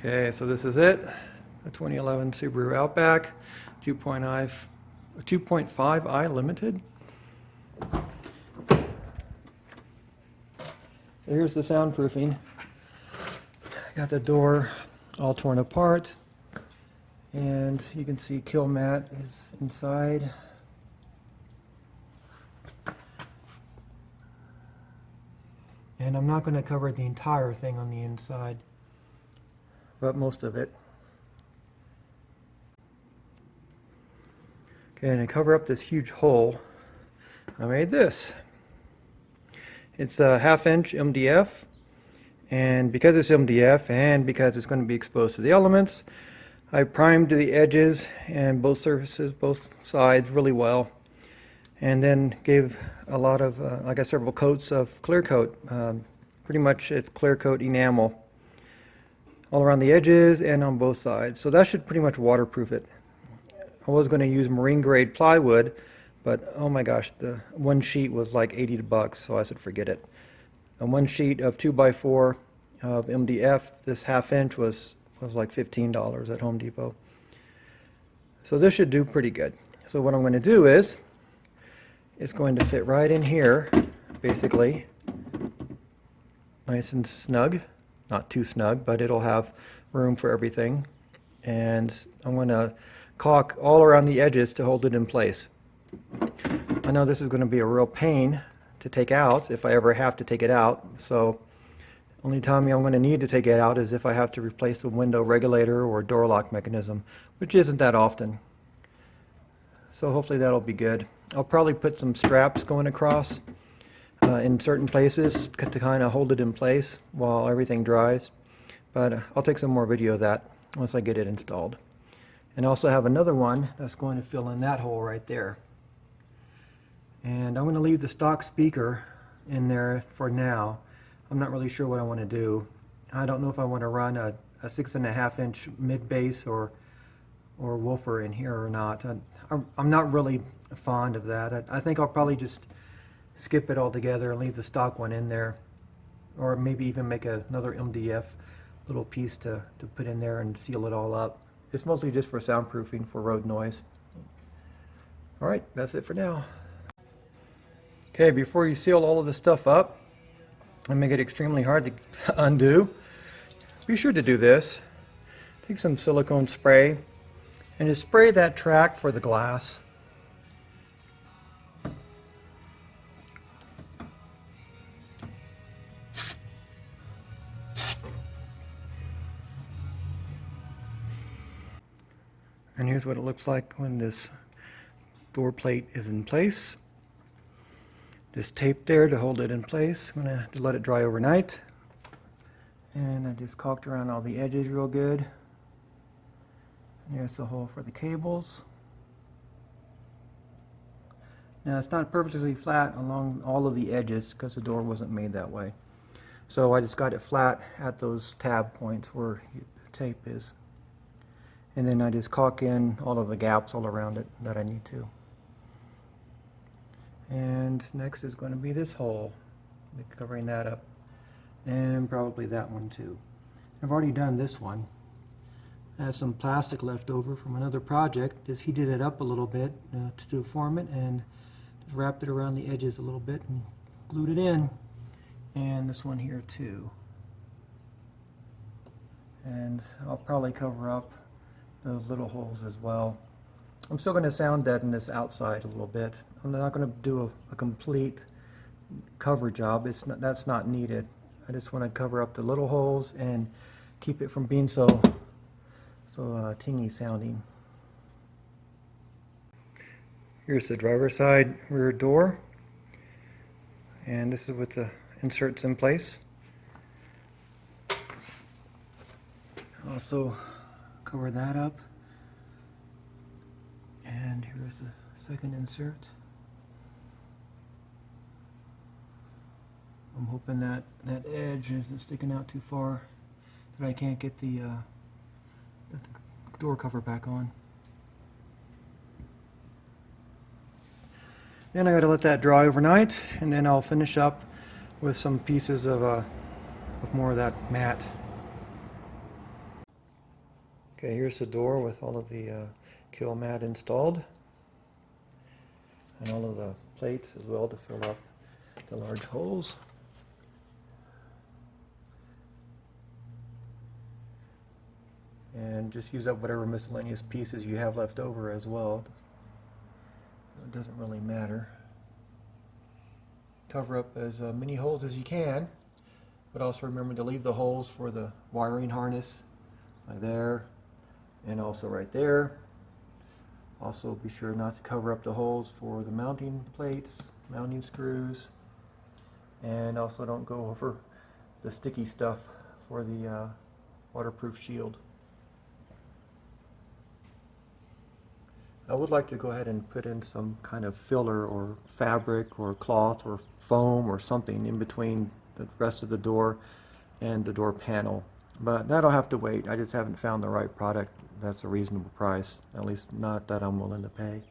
Okay, so this is it. The 2011 Subaru Outback 2.5i Limited. So here's the soundproofing. Got the door all torn apart, and you can see kill mat is inside. And I'm not going to cover the entire thing on the inside, but most of it. Okay, and to cover up this huge hole, I made this. It's a 1/2" MDF, and because it's MDF and because it's going to be exposed to the elements, I primed the edges and both surfaces, both sides really well, and then gave a lot of, I got several coats of clear coat. Pretty much it's clear coat enamel all around the edges and on both sides. So that should pretty much waterproof it. I was going to use marine grade plywood, but oh my gosh, the one sheet was like $80, so I said forget it. And one sheet of 2x4 of MDF, this 1/2" was like $15 at Home Depot. So this should do pretty good. So what I'm going to do is, it's going to fit right in here, basically, nice and snug. Not too snug, but it'll have room for everything. And I'm going to caulk all around the edges to hold it in place. I know this is going to be a real pain to take out if I ever have to take it out. So only time I'm going to need to take it out is if I have to replace the window regulator or door lock mechanism, which isn't that often. So hopefully that'll be good. I'll probably put some straps going across in certain places to kind of hold it in place while everything dries. But I'll take some more video of that once I get it installed. And I also have another one that's going to fill in that hole right there. And I'm going to leave the stock speaker in there for now. I'm not really sure what I want to do. I don't know if I want to run a 6.5" mid bass or woofer in here or not. I'm not really fond of that. I think I'll probably just skip it altogether and leave the stock one in there, or maybe even make another MDF little piece to put in there and seal it all up. It's mostly just for soundproofing for road noise. Alright, that's it for now. Okay, before you seal all of this stuff up and make it extremely hard to undo, be sure to do this. Take some silicone spray and just spray that track for the glass. And here's what it looks like when this door plate is in place. Just tape there to hold it in place. I'm going to let it dry overnight. And I just caulked around all the edges real good. And there's the hole for the cables. Now it's not perfectly flat along all of the edges because the door wasn't made that way. So I just got it flat at those tab points where the tape is. And then I just caulk in all of the gaps all around it that I need to. And next is going to be this hole, covering that up, and probably that one too. I've already done this one. I have some plastic left over from another project. Just heated it up a little bit to form it, and just wrapped it around the edges a little bit and glued it in. And this one here too. And I'll probably cover up those little holes as well. I'm still going to sound deaden this outside a little bit. I'm not going to do a complete cover job. That's not needed. I just want to cover up the little holes and keep it from being so tingy sounding. Here's the driver's side rear door, and this is with the inserts in place. Also cover that up, and here's the second insert. I'm hoping that that edge isn't sticking out too far, that I can't get the door cover back on. Then I got to let that dry overnight, and then I'll finish up with some pieces of more of that mat. Okay, here's the door with all of the kill mat installed, and all of the plates as well to fill up the large holes. And just use up whatever miscellaneous pieces you have left over as well. It doesn't really matter. Cover up as many holes as you can, but also remember to leave the holes for the wiring harness, like there, and also right there. Also be sure not to cover up the holes for the mounting plates, mounting screws, and also don't go over the sticky stuff for the waterproof shield. I would like to go ahead and put in some kind of filler or fabric or cloth or foam or something in between the rest of the door and the door panel. But that'll have to wait. I just haven't found the right product that's a reasonable price, at least not that I'm willing to pay.